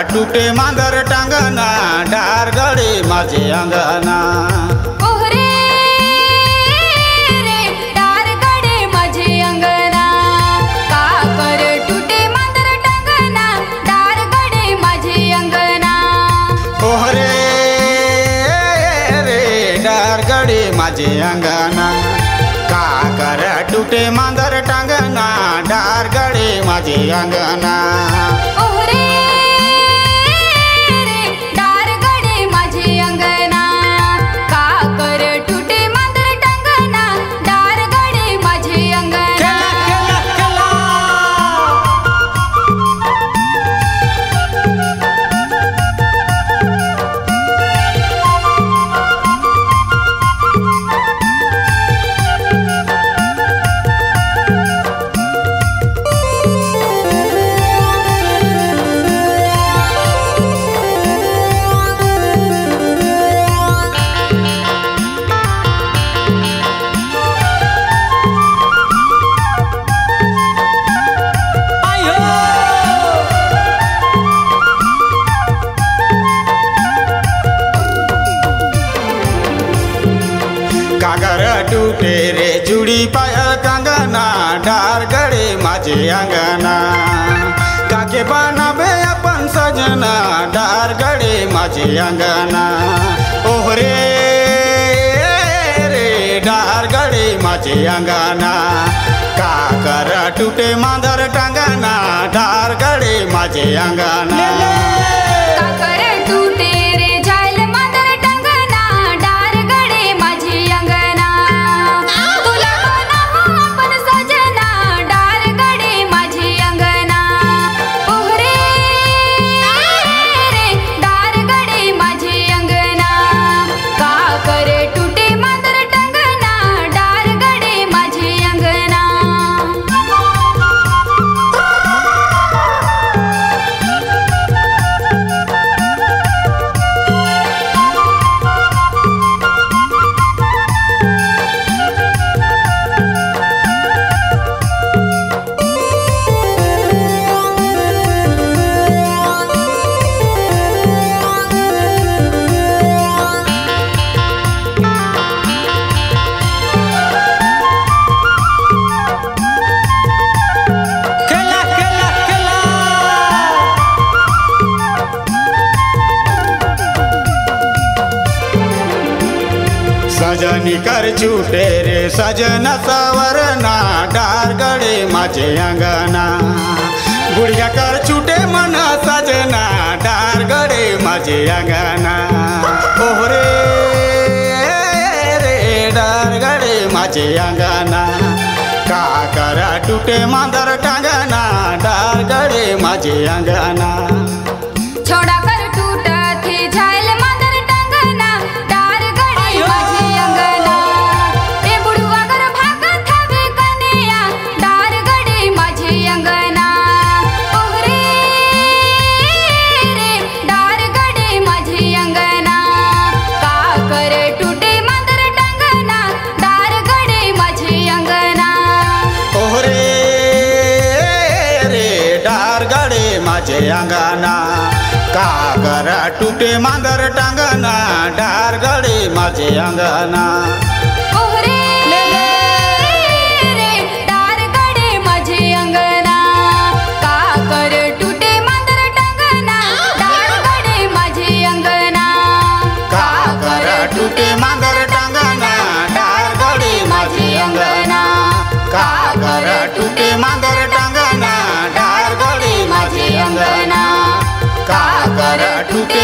टूटे मांजर टांगना डार गडे माझे अंगना। ओहरे रे डार गडे माझे अंगना का कर टूटे मांजर टांगना डार गडे माझे अंगना। ओहरे रे डार गडे माझे अंगना का कर टूटे मांजर टांगना डार गडे माझे अंगना। ओहरे रे डार गडे माझे अंगना का कर टूटे मांजर टांगना डार गडे माझे अंगना। कागर टूटे रे जुड़ी पाया कंगना डार गडे माझे अंगना। काके बनावे अपन सजना डार गडे माझे अंगना। ओहरे रे डार गडे माझे अंगना काकर टूटे मांजर टांगना डार गडे माझे अंगना। काकर टूटे रे जायल मांजर टांगना डार गडे माझे अंगना। तुला बनावं आपण सजना डार गडे माझे अंगना। ओहरे रे डार गडे माझे अंगना काकर टूटे मांजर टांगना डार गडे माझे अंगना। सजनी कर छूटे रे सजना सवरना डार गडे माझे अंगना। गुड़िया कर छूटे मन सजना डार गडे माझे अंगना। ओहरे रे डार गडे माझे अंगना का कर टूटे मांजर टांगना डार गडे माझे अंगना। छोड़ा कर टूटा थे झायल मांजर टांगना डार गडे माझे अंगना। ए बुढ़वा कर भागत हवे कन्या डार गडे माझे अंगना। ओहरे रे डार गडे माझे अंगना का कर टूटे मांजर टांगना डार गडे माझे अंगना। ओहरे रे डार गडे माझे अंगना का कर टूटे मांजर टांगना डार गडे माझे अंगना। ओहरे रे डार गडे माझे अंगना का कर टूटे मांजर टांगना डार गडे माझे अंगना। का कर टूटे मांजर टांगना डार गडे माझे अंगना। का कर टूटे मांजर टांगना डार गडे माझे अंगना। का कर टूटे